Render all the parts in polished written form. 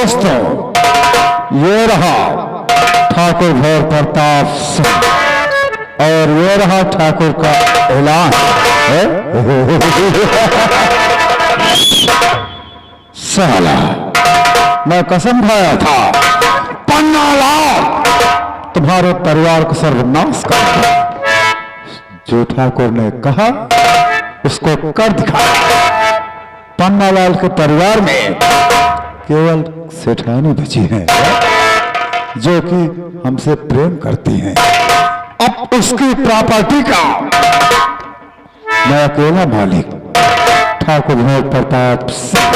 दोस्तों, ये रहा ठाकुर भैर प्रताप सिंह और ये रहा ठाकुर का ऐलान। साला, मैं कसम खाया था पन्ना लाल तुम्हारे परिवार को सर्वनाश कर, जो ठाकुर ने कहा उसको कर दिखाया। पन्नालाल के परिवार में केवल सेठानी बची है जो कि हमसे प्रेम करती हैं। अब उसकी प्रॉपर्टी का मैं अकेला मालिक ठाकुर भैर प्रताप सिंह।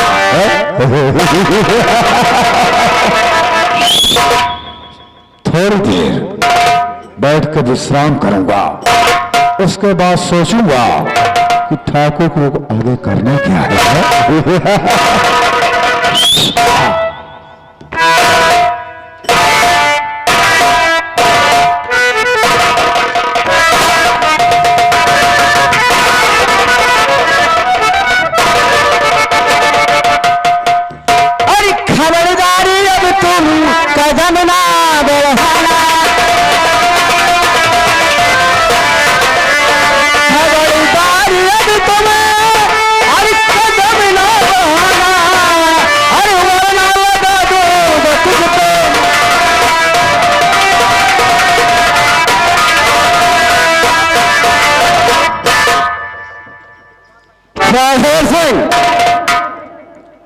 थोड़ी देर बैठ कर विश्राम करूंगा, उसके बाद सोचूंगा कि ठाकुर को आगे करना क्या है। अरे खबरदारी अब तुम कदम ना बढ़ाना, खबरदारी अब तुम अरे कदम ना बढ़ाना, अरे वरना लगा दूंगा तुझको। राधे सिंह,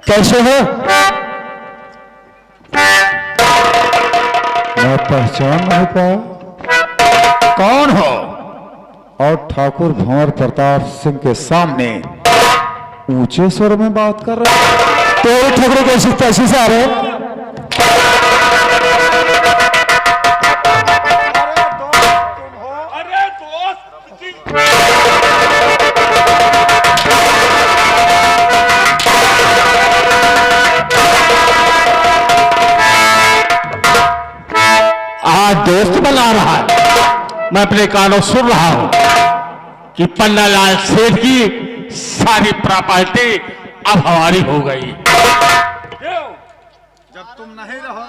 कैसे हो? मैं पहचान नहीं पाया, कौन हो? और ठाकुर भंवर प्रताप सिंह के सामने ऊंचे स्वर में बात कर रहे हैं। तेरे ठुकरे कैसे कैसे से आ रहे? अरे दोस्त, आज दोस्त बना रहा है। मैं अपने कानों सुन रहा हूं कि पन्नालाल सेठ की सारी प्रॉपर्टी अब हमारी हो गई। जब तुम नहीं रहो,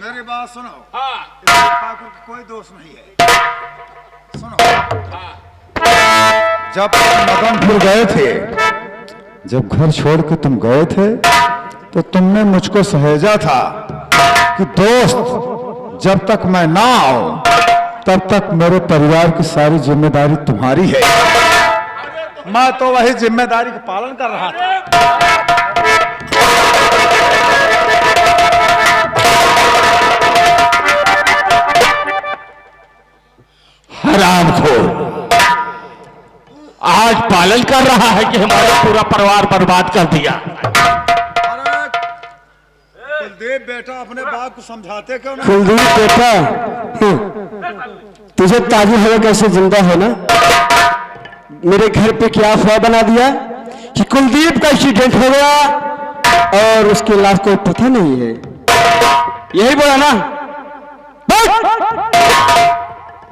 मेरी बात सुनो। हाँ, इसमें ठाकुर का कोई दोष नहीं है। सुनो, जब तुम मदनपुर गए थे, जब घर छोड़ के तुम गए थे, तो तुमने मुझको सहेजा था कि दोस्त, जब तक मैं ना आऊं तब तक मेरे परिवार की सारी जिम्मेदारी तुम्हारी है। मैं तो वही जिम्मेदारी का पालन कर रहा था। हरामखोर आज पालन कर रहा है कि हमारा पूरा परिवार बर्बाद कर दिया। अरे कुलदीप बेटा, अपने बाप को समझाते क्यों नहीं? कुलदीप बेटा, तुझे ताजुब है कैसे जिंदा है ना? मेरे घर पे क्या अफवाह बना दिया कि कुलदीप का एक्सीडेंट हो गया और उसकी लाश कोई पता नहीं है। यही बोला ना?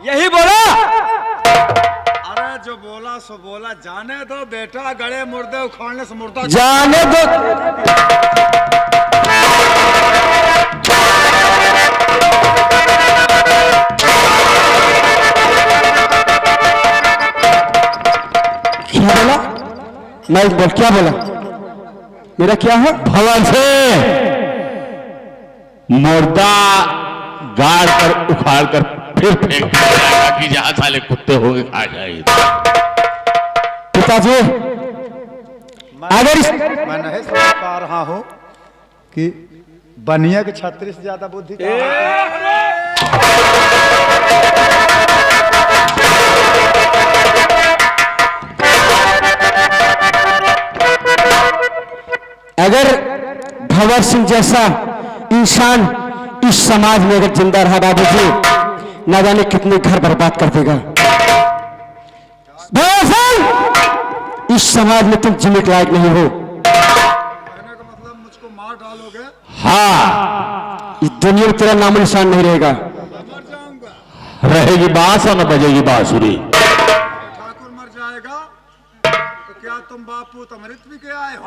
यही बोला? अरे जो बोला सो बोला, जाने दो बेटा, गड़े मुर्दे उखाड़ने से मुर्दा जाने दो। क्या बोला? मैं बोल, क्या बोला? मेरा क्या है? भवन से मुर्दा गाड़ कर उखाड़ कर फिर फेंक दिया जाएगा कि जहां साले कुत्ते होंगे खा जाएंगे। पिताजी, अगर मैं नहीं समझ पा रहा हूँ कि बनिया के छतरी से ज्यादा बुद्धि का अगर भंवर सिंह जैसा इंसान इस समाज में अगर जिंदा रहा बाबूजी, न जाने कितने घर बर्बाद कर देगा। भंवर सिंह, इस समाज में तुम जीने के लायक नहीं हो। कहने का मतलब मुझको मार डालोगे? हाँ, इस दुनिया में तेरा नामो निशान नहीं रहेगा। मर जाऊंगा। रहेगी बांस और न बजेगी बांसुरी। ठाकुर मर जाएगा तो क्या तुम बापू अमृत भी के आए हो?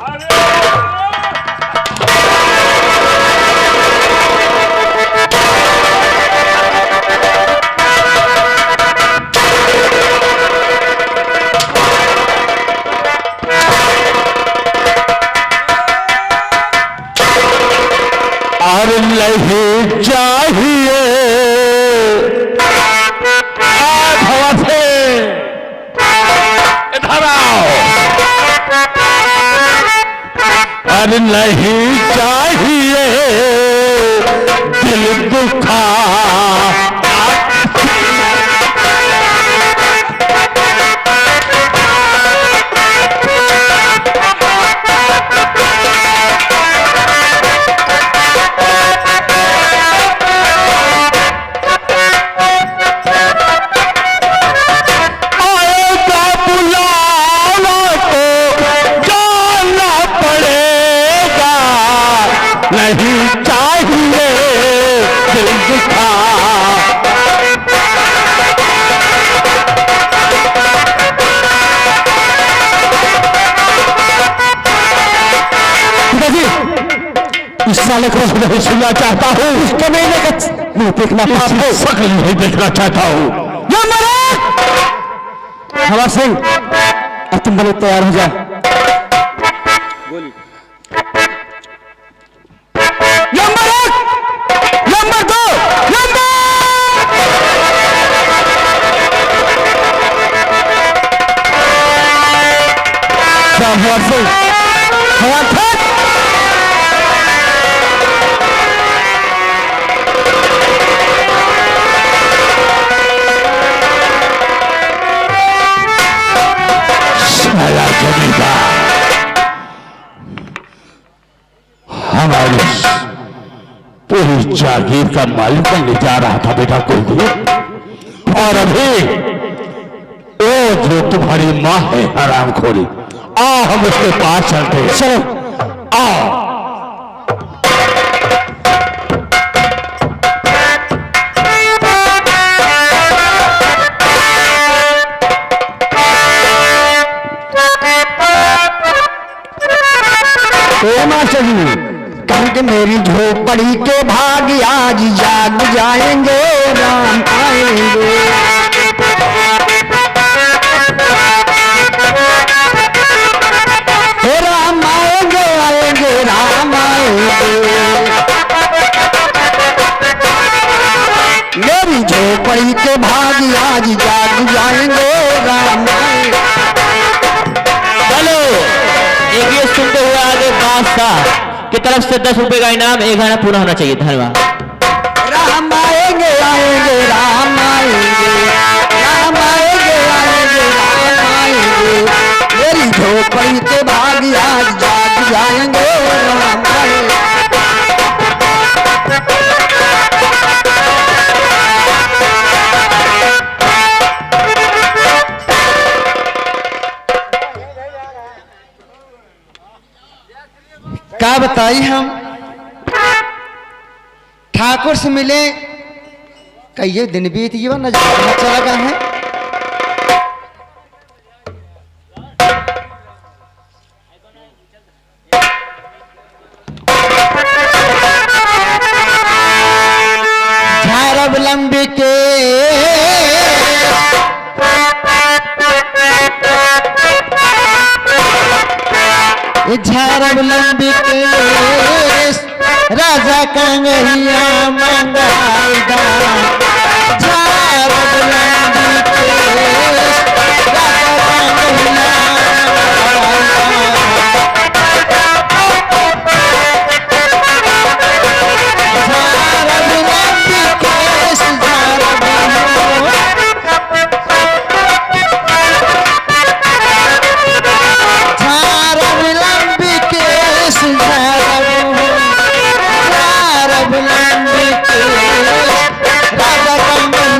और नहीं चाहिए हवा से इधर आओ। और नहीं चाहिए दिल दुखा नहीं चाहिए दिल दुखा। इस साले को नहीं सुनना चाहता हूँ, उसके मेले का मुंह देखना पाप है, शक्ल नहीं देखना चाहता हूँ। हवा सिंह, अब तुम बने तैयार हो जाओ। नंबर 1, नंबर 2, नंबर हवा सिंह, हवा था हमारी पूरी जागीर का मालिक बनने जा रहा था बेटा कुलदीप, और अभी वो जो तुम्हारी माँ है हरामखोरी, आओ हम उसके पास चलते हैं। चलो आओ। मास्टर जी, कहीं के मेरी झोपड़ी के भाग आज जाग जाएंगे, राम आएंगे। राम आएंगे, आएंगे, राम आएंगे। मेरी झोपड़ी के भाग आज जाग जाएंगे, राम आएंगे। चलो एक ये सुनते हुए आगे बादशाह की तरफ से 10 रुपए का इनाम, एक गाना पूरा होना चाहिए। धन्यवाद। राम आएंगे, आएंगे, राम आएंगे, राम आएंगे, आएंगे, राम आएंगे। मेरी झोपड़ी के भाग आज जाग जाएंगे, राम आएंगे। क्या बताई हम ठाकुर से मिले, कई दिन बीत गया, नजर चला गया है। झारब लंबी के झारब लंबी के राजा कंगरिया मंगाईदा। झारब लंबी के राजा कंगरिया राजा कंगन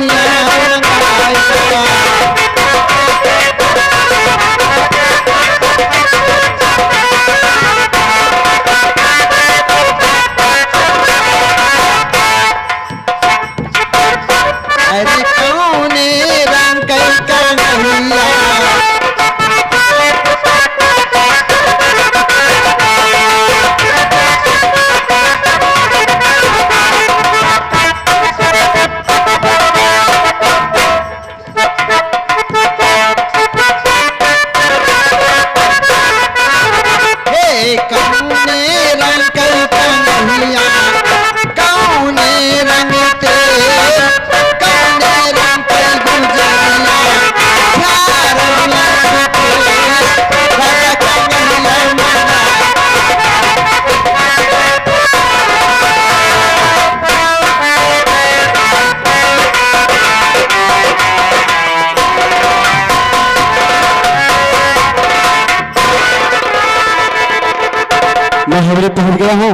कमरे पहुंच गया हूं।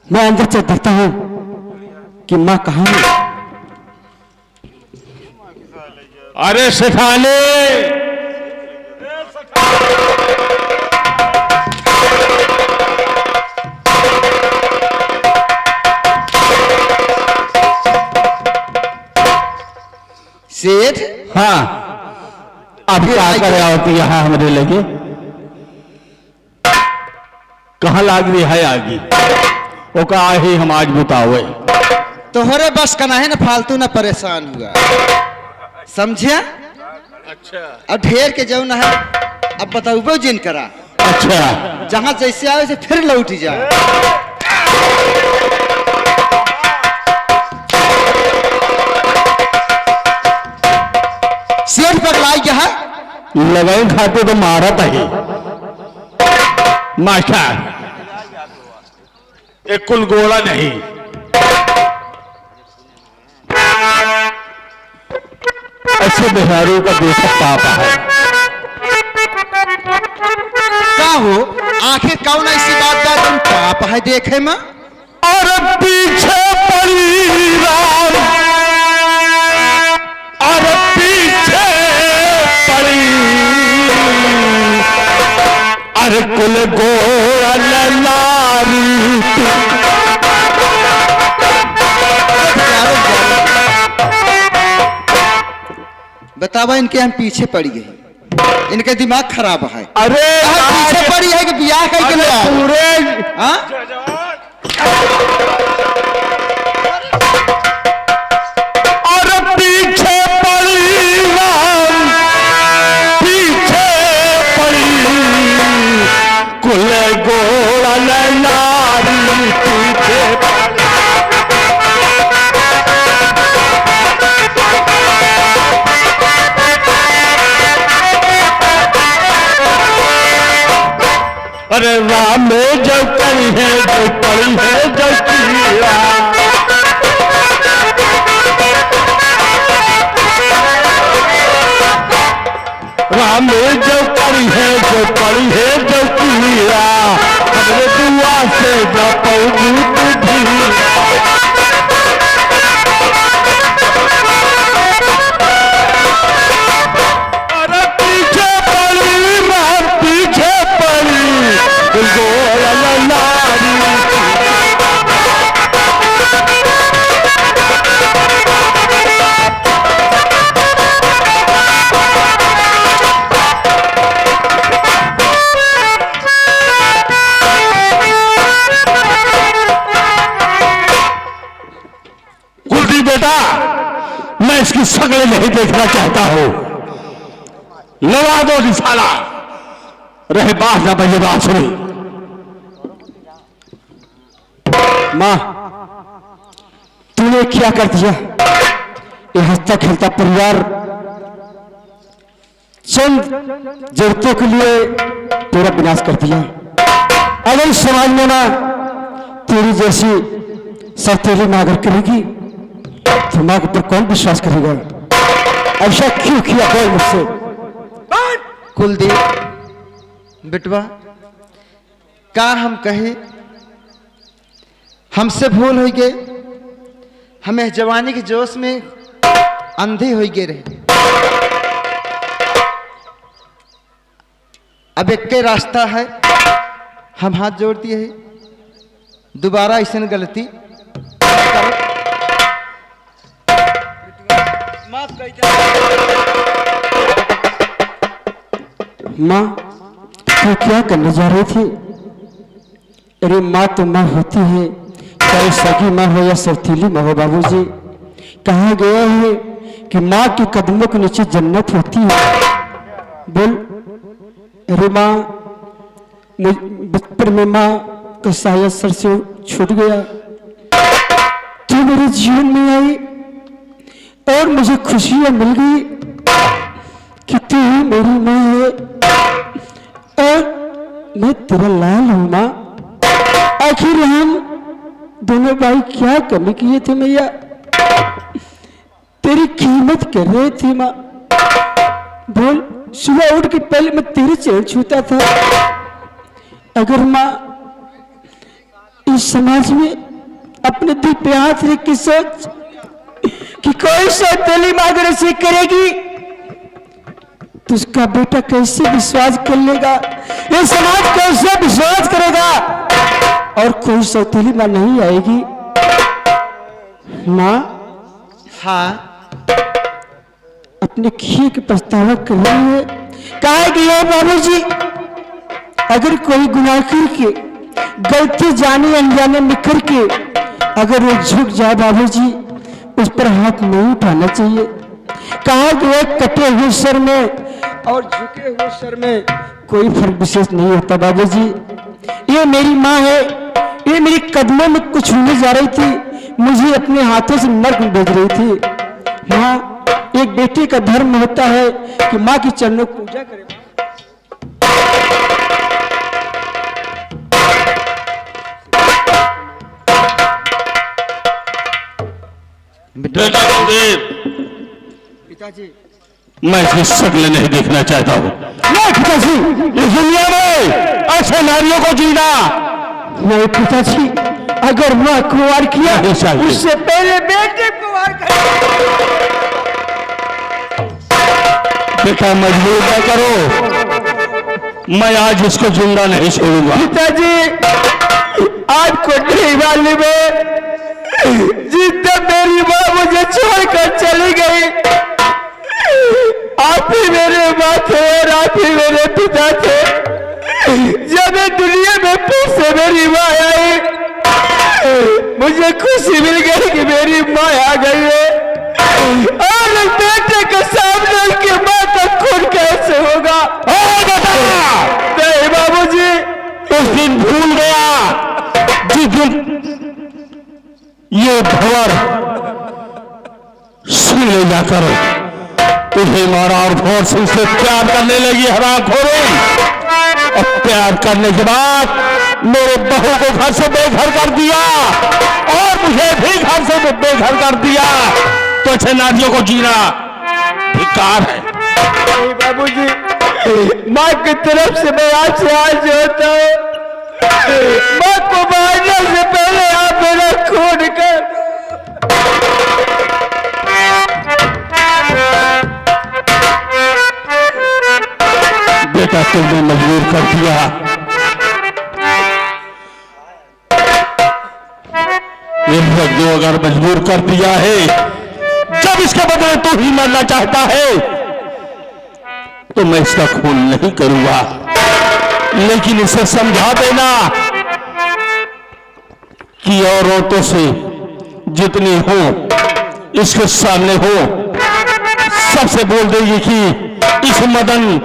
मैं अंदर से देखता हूं कि माँ कहाँ है। अरे सिखाले, सेठ, हाँ अब क्या करे होती यहाँ हमारे लगे कहाँ लाग रही है आगे वो कहा ही हम आज बताओ तोहरे बस का नहीं ना, फालतू ना परेशान हुआ, समझिया। अच्छा अब ढेर के जाऊ ना है, अब बताओ जिन करा, अच्छा जहां जैसे आवे से फिर लौट जा। सेठ पकड़ाई क्या है, लगाई खाते तो मारत है मास्टर, एक कुल गोला नहीं, ऐसे बिहारियों का बेशक पापा है। का हो आखिर कौन ऐसी बात बा तुम पाप है देखे में। और पीछे पड़ी राम, और पीछे पड़ी, अरे कुल गोरा लारी, बतावा इनके हम पीछे पड़ गए, इनके दिमाग खराब है। अरे पीछे पड़ी है कि बियाह करके ले आओ। पूरे हाँ? और पीछे पड़ी राम, पीछे पड़ी, कुल गोरा लारी, पीछे पड़ी। अरे राम जो करी है, जो पड़ी है, जो किया, राम जो करी है, जो पड़ी है, जो किया, हमने दुआ से न पौधू तुझी। अरे पीछे पड़ी राम, पीछे पड़ी, गोरा लारी, कुलदी बेटा, मैं इसकी शक्ल नहीं देखना चाहता हूं, लगा दो रिसाला, रहे बात ना बजे बात सुनी। माँ, तूने क्या कर दिया? ये हंसता खेलता परिवार चंद जरूरतों के लिए पूरा विनाश कर दिया। अगर इस समाज में ना तेरी जैसी सौतेली ना अगर करेगी तो माँ के ऊपर कौन विश्वास करेगा? ऐसा क्यों किया बोल मुझसे? कुलदीप बिटवा, का हम कहे, हमसे भूल हो गए, हमें जवानी के जोश में अंधे हो गए रहे। अब एक के रास्ता है, हम हाथ जोड़ दिए है, दोबारा ऐसा गलती माफ कर दे। माँ, तू क्या करने जा रही थी? अरे माँ तो माँ होती है, चाहे सगी माँ हो या सौतीली माँ हो। बाबूजी, कहा गया है कि माँ के कदमों के नीचे जन्नत होती है। बोल, अरे माँ, बचपन में माँ का साया सर से छूट गया, तू मेरे जीवन में आई और मुझे खुशियां मिल गई कि तू मेरी माँ है और मैं तेरा लाल हूं। माँ, आखिर हम दोनों भाई क्या कमी किए थे मैया? तेरी कीमत कर रहे थे माँ। बोल, सुबह उठ के पहले मैं तेरे चरण छूता था अगर माँ इस समाज में अपने दिल पे हाथ रख के सोच कि कोई सौतेली माँ अगर ऐसे करेगी तो उसका बेटा कैसे विश्वास कर लेगा, ये समाज कैसे विश्वास करेगा, और कोई सौतेली माँ नहीं आएगी। माँ हाँ अपने किए के पछतावा कर रही है। कहा कि ये बाबूजी अगर कोई गुनाह करके गलती जाने अनजाने में करके अगर वो झुक जाए बाबूजी, उस पर हाथ नहीं उठाना चाहिए। कहा कि एक कटे हुए सर में और झुके हुए सर में कोई फर्क विशेष नहीं होता बाबूजी। ये मेरी माँ है, ये मेरे कदमों में कुछ होने जा रही थी, मुझे अपने हाथों से नर्क में भेज रही थी। माँ एक बेटे का धर्म होता है कि माँ की चरणों की पूजा करे। बेटा कुलदीप, पिताजी मैं इसकी शक्ल नहीं देखना चाहता हूँ। नहीं पिताजी, इस दुनिया में ऐसे नारियों को जीना नहीं पिताजी, अगर माँ को वार किया नहीं चाहिए। उससे पहले बेटे को वार कर। बेटा मजबूर न करो, मैं आज इसको जिंदा नहीं छोड़ूंगा। पिताजी आपको नहीं मालूम है, जितना मेरी माँ मुझे छोड़कर चली गई, आप ही मेरे माँ थे और आप ही मेरे पिता थे। जब मैं दुनिया में फिर से मेरी माँ आई, मुझे खुशी मिल गई कि मेरी माँ आ गई है, और बेटे के सामने उसकी माँ का खून कैसे होगा? नहीं बाबूजी, उस दिन भूल गया जिस दिन ये भंवर सुन ले जाकर तुझे मारा और भौर सिंह से प्यार करने लगी हरामखोरी, और प्यार करने के बाद मेरे बहू को घर से बेघर कर दिया और मुझे भी घर से बेघर कर दिया। तो ऐसे नारियों को जीना धिक्कार है। नहीं बाबूजी, माँ की तरफ से मैं आपसे आज होता हूँ, माँ को मारने से पहले आप मेरा खून कर। बेटा तुमने मजबूर कर दिया, ये अगर मजबूर कर दिया है, जब इसके बदले तू ही मरना चाहता है तो मैं इसका खून नहीं करूंगा, लेकिन इसे समझा देना कि और औरतों से जितनी हो इसके सामने हो, सबसे बोल देगी कि इस मदन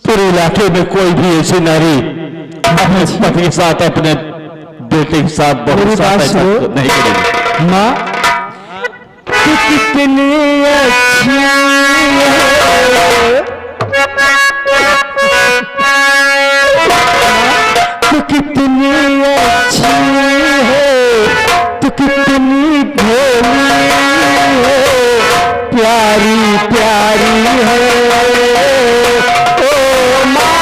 पूरे इलाके में कोई भी ऐसी नारी अपने पति के साथ, अपने बेटे के साथ, बहू के साथ ऐसा नहीं करेगी। माँ तू कितनी अच्छी है, तू कितनी अच्छी है, तू कितनी भोली है, प्यारी प्यारी है। ओ माँ,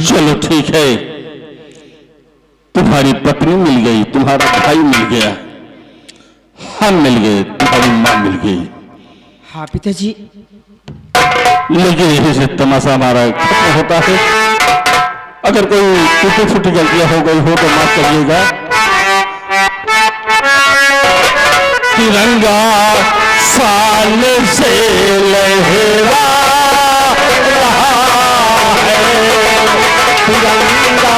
चलो ठीक है, तुम्हारी पत्नी मिल गई, तुम्हारा भाई मिल गया, हम मिल गए, तुम्हारी मां मिल गई। हाँ पिताजी, लेकिन यही से तमाशा हमारा खत्म होता है। अगर कोई टूटी फूटी गलतियां हो गई हो तो माफ करिएगा। तिरंगा साल से लहरा तिरंगा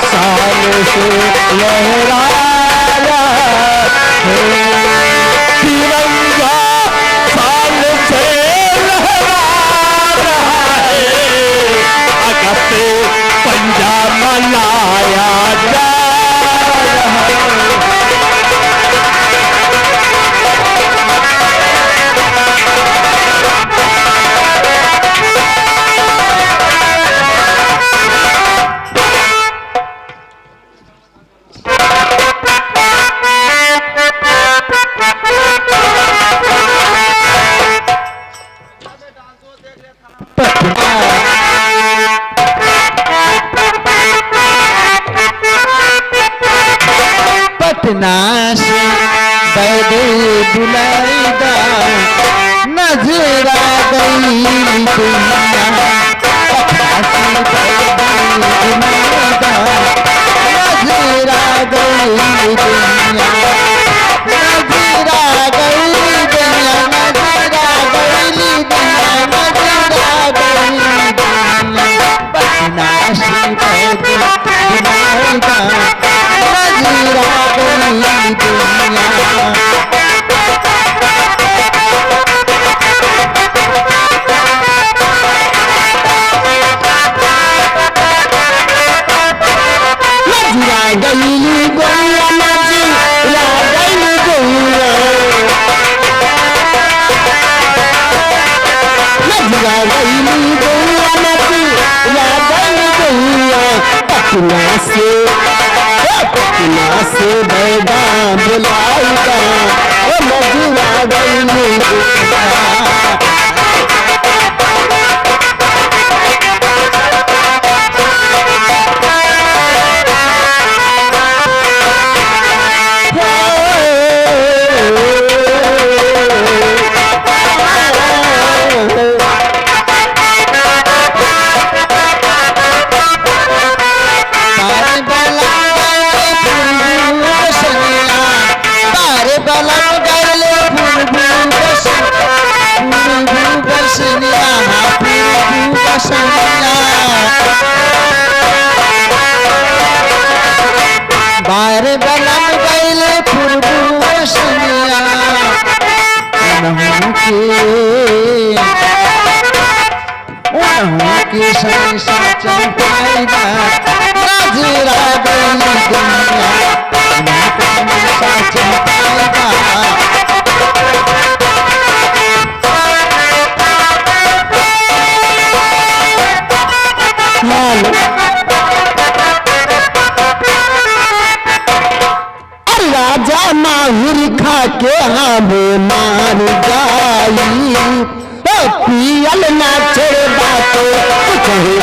साल से लहरा तिरंगा साल से लहरा रहा है। पटना से बैदे बुलाईदा नजरा गई दुनिया पटना से बैदे बुलाईदा नजरा गई दुनिया नजरा गई दुनिया नजरा गई दुनिया नजरा गई दुनिया पटना से बैदे बुलाईदा नजरा गई दुनिया गईली गोया नजी ला गईली गोया नजरा गईली गोया नजी ला गईली गोया पटना से बैदा बुलाईदा ओ नजरा गईली गोया बारे बलम गईले फुरबू बसनिया उन्हों के संसा चंपाईदा नजरा गई दुनिया संसा चंपाईदा राजा माहुर खा के हमें मार जाई पियल ना छोड़ बातो कहे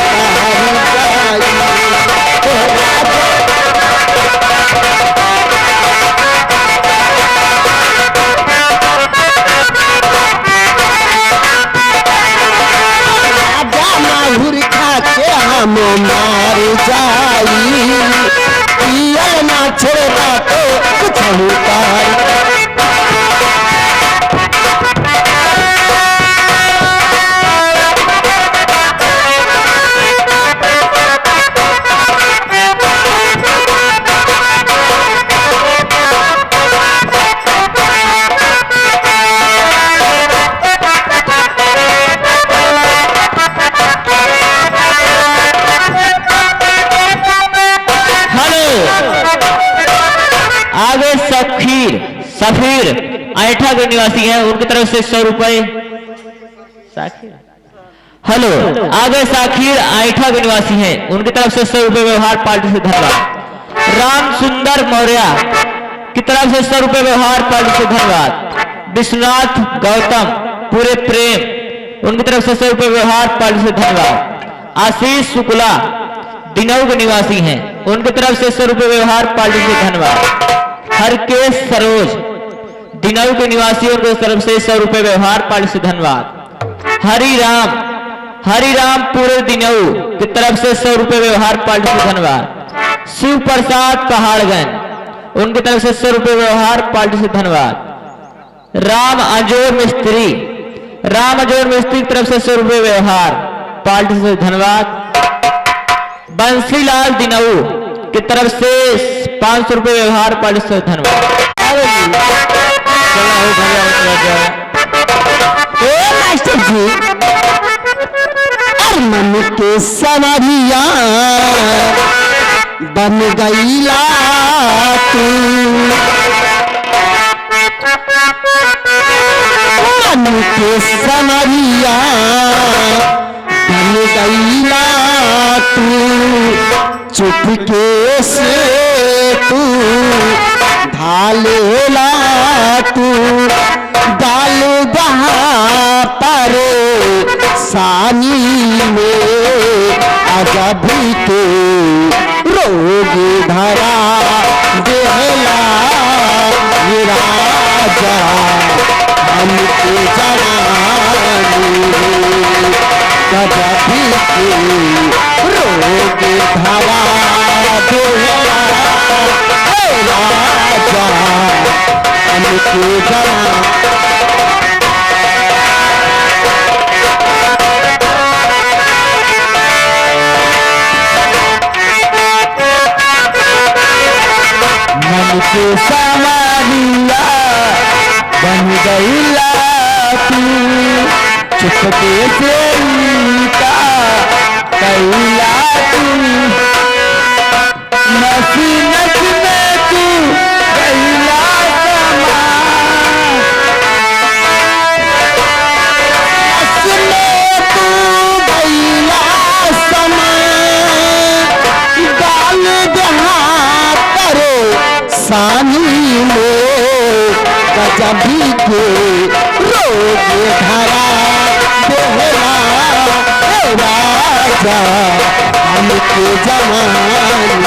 राजा माहुर खा के हमें मार जाई पियल ना छोड़ बातो कुछ होता सफीर ऐठा के निवासी हैं, उनकी तरफ से 100 रुपए। हेलो, आगे साखीर ऐठा के निवासी हैं, उनकी तरफ से 100 रुपए व्यवहार पार्टी से धन्यवाद। राम सुंदर मौर्य की तरफ से 100 रुपए व्यवहार पार्टी से धन्यवाद। विश्वनाथ गौतम पूरे प्रेम, उनकी तरफ से 100 रुपए व्यवहार पार्टी से धन्यवाद। आशीष शुक्ला दिनऊ के निवासी हैं, उनकी तरफ से 100 रुपए व्यवहार पार्टी से धन्यवाद। हरकेश सरोज दिनऊ के निवासियों की तरफ से 100 रुपए व्यवहार पार्टी से धन्यवाद। हरिराम पूरे दिनऊ की तरफ से 100 रुपए व्यवहार पार्टी से धन्यवाद। शिव प्रसाद पहाड़गंज, उनकी तरफ से 100 रुपए व्यवहार पार्टी से धन्यवाद। राम अजोर मिस्त्री की तरफ से 100 रुपए व्यवहार पार्टी से धन्यवाद। बंसीलाल दिनऊ की तरफ से 500 रुपए व्यवहार पार्टी से धन्यवाद। मास्टर जी, मन के सवरिया बन गईला तू, मन के सवरिया बन गईला तू, चुपके से तू ढालेला तू, डाल जहाँ पर सानी में अजब के रोग धरा देहला हमके जवान मन के सावरिया बन गईला तू चुपके से का कैला तू नसी नस में तू कैला समा नस में तू कैला समा डाल दहा करो सानी में गजबी के रोग धरा देहरा हे राजा हमके जवान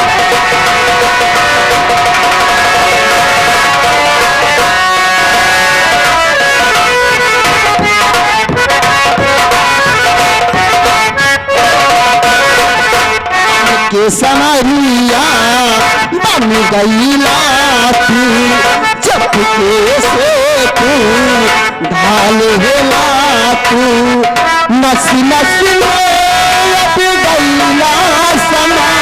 के समरिया बन गईला तू चपके से तू ढाल हेला तू नस नस में अब गईला समा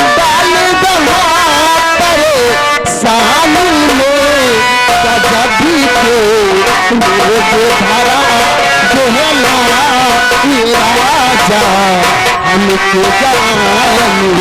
डाल दहा परे सालू में गजबी के मेरे धरा देहला ये राजा हमके जान